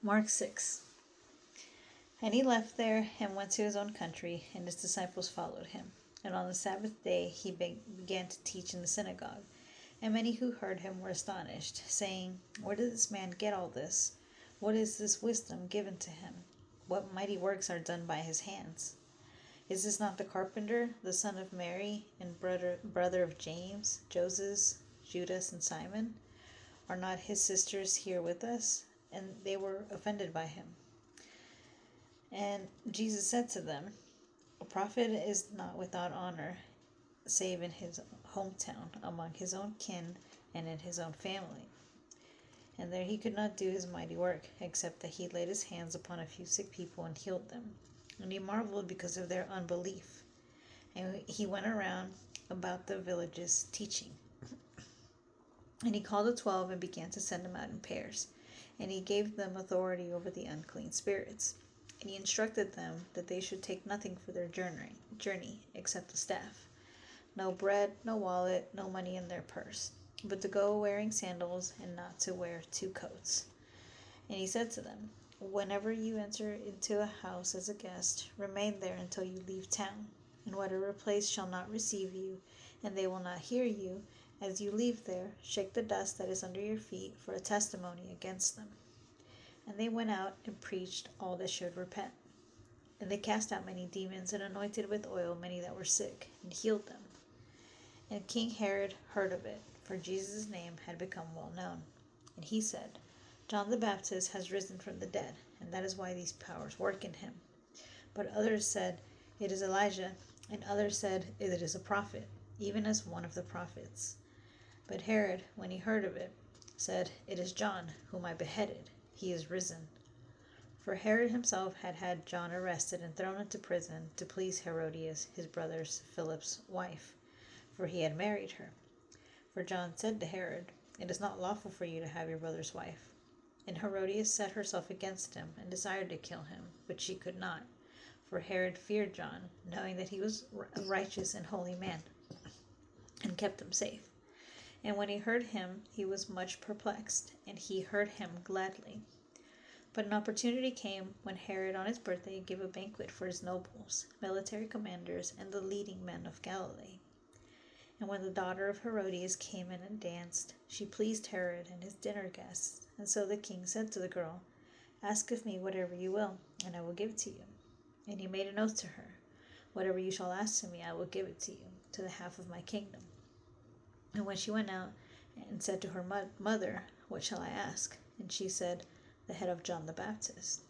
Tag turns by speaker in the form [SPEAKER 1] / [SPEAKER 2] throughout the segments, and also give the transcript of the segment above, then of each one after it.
[SPEAKER 1] Mark 6. And he left there and went to his own country, and his disciples followed him. And on the Sabbath day he began to teach in the synagogue. And many who heard him were astonished, saying, Where did this man get all this? What is this wisdom given to him? What mighty works are done by his hands? Is this not the carpenter, the son of Mary, and brother of James, Joseph, Judas, and Simon? Are not his sisters here with us? And they were offended by him. And Jesus said to them, A prophet is not without honor, save in his hometown, among his own kin, and in his own family. And there he could not do his mighty work, except that he laid his hands upon a few sick people and healed them. And he marveled because of their unbelief. And he went around about the villages teaching. And he called the 12 and began to send them out in pairs. And he gave them authority over the unclean spirits. And he instructed them that they should take nothing for their journey except a staff. No bread, no wallet, no money in their purse, but to go wearing sandals and not to wear 2 coats. And he said to them, Whenever you enter into a house as a guest, remain there until you leave town. And whatever place shall not receive you, and they will not hear you, as you leave there, shake the dust that is under your feet for a testimony against them. And they went out and preached all that should repent. And they cast out many demons and anointed with oil many that were sick, and healed them. And King Herod heard of it, for Jesus' name had become well known. And he said, John the Baptist has risen from the dead, and that is why these powers work in him. But others said, It is Elijah, and others said, It is a prophet, even as one of the prophets. But Herod, when he heard of it, said, It is John, whom I beheaded. He is risen. For Herod himself had had John arrested and thrown into prison to please Herodias, his brother Philip's wife, for he had married her. For John said to Herod, It is not lawful for you to have your brother's wife. And Herodias set herself against him and desired to kill him, but she could not. For Herod feared John, knowing that he was a righteous and holy man, and kept him safe. And when he heard him, he was much perplexed, and he heard him gladly. But an opportunity came when Herod on his birthday gave a banquet for his nobles, military commanders, and the leading men of Galilee. And when the daughter of Herodias came in and danced, she pleased Herod and his dinner guests. And so the king said to the girl, Ask of me whatever you will, and I will give it to you. And he made an oath to her, Whatever you shall ask of me, I will give it to you, to the half of my kingdom. And when she went out and said to her mother, What shall I ask? And she said, The head of John the Baptist.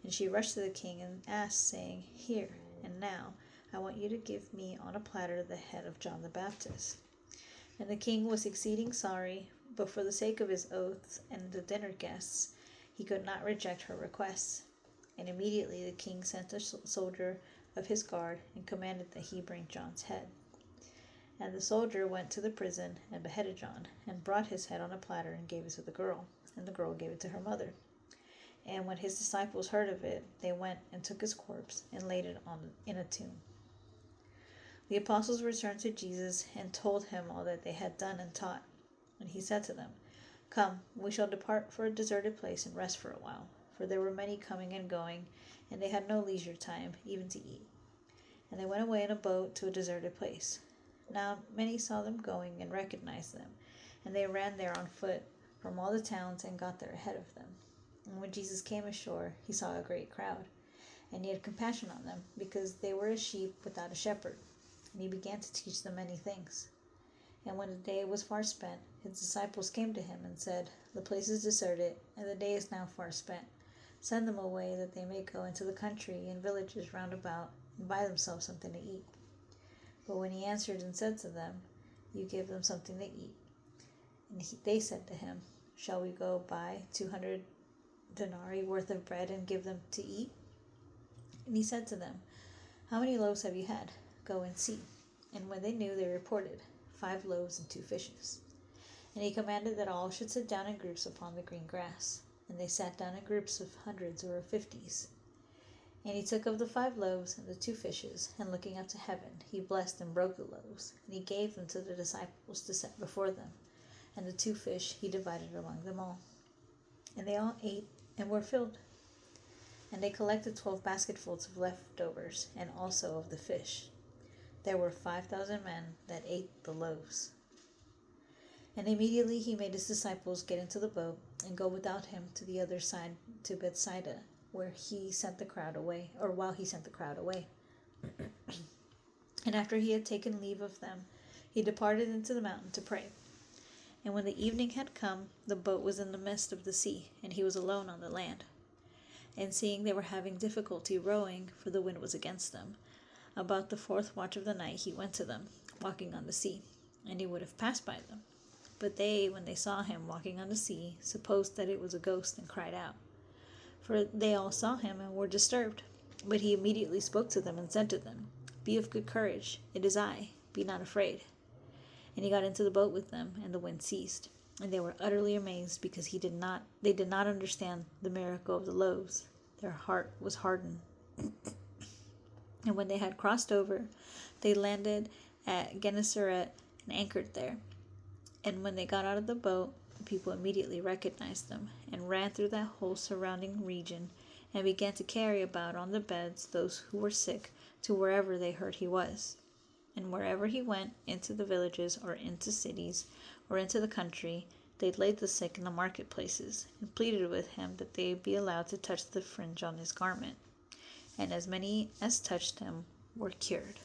[SPEAKER 1] And she rushed to the king and asked, saying, Here and now, I want you to give me on a platter the head of John the Baptist. And the king was exceeding sorry, but for the sake of his oaths and the dinner guests, he could not reject her requests. And immediately the king sent a soldier of his guard and commanded that he bring John's head. And the soldier went to the prison and beheaded John, and brought his head on a platter and gave it to the girl, and the girl gave it to her mother. And when his disciples heard of it, they went and took his corpse and laid it in a tomb. The apostles returned to Jesus and told him all that they had done and taught. And he said to them, Come, we shall depart for a deserted place and rest for a while. For there were many coming and going, and they had no leisure time, even to eat. And they went away in a boat to a deserted place. Now many saw them going and recognized them, and they ran there on foot from all the towns and got there ahead of them. And when Jesus came ashore, he saw a great crowd, and he had compassion on them, because they were as sheep without a shepherd. And he began to teach them many things. And when the day was far spent, his disciples came to him and said, The place is deserted, and the day is now far spent. Send them away, that they may go into the country and villages round about, and buy themselves something to eat. But when he answered and said to them, You give them something to eat. And they said to him, Shall we go buy 200 denarii worth of bread and give them to eat? And he said to them, How many loaves have you had? Go and see. And when they knew, they reported, 5 loaves and 2 fishes. And he commanded that all should sit down in groups upon the green grass. And they sat down in groups of hundreds or of 50s. And he took of the 5 loaves and the 2 fishes, and looking up to heaven, he blessed and broke the loaves, and he gave them to the disciples to set before them. And the 2 fish he divided among them all. And they all ate and were filled. And they collected 12 basketfuls of leftovers, and also of the fish. There were 5,000 men that ate the loaves. And immediately he made his disciples get into the boat and go without him to the other side to Bethsaida, where he sent the crowd away, or while he sent the crowd away. And after he had taken leave of them, he departed into the mountain to pray. And when the evening had come, the boat was in the midst of the sea, and he was alone on the land. And seeing they were having difficulty rowing, for the wind was against them, about the 4th watch of the night he went to them, walking on the sea, and he would have passed by them. But they, when they saw him walking on the sea, supposed that it was a ghost, and cried out. For they all saw him and were disturbed. But he immediately spoke to them and said to them, Be of good courage, it is I, be not afraid. And he got into the boat with them, and the wind ceased. And they were utterly amazed, because they did not understand the miracle of the loaves. Their heart was hardened. And when they had crossed over, they landed at Gennesaret and anchored there. And when they got out of the boat, the people immediately recognized them, and ran through that whole surrounding region, and began to carry about on the beds those who were sick to wherever they heard he was. And wherever he went, into the villages, or into cities, or into the country, they laid the sick in the marketplaces, and pleaded with him that they be allowed to touch the fringe on his garment. And as many as touched him were cured.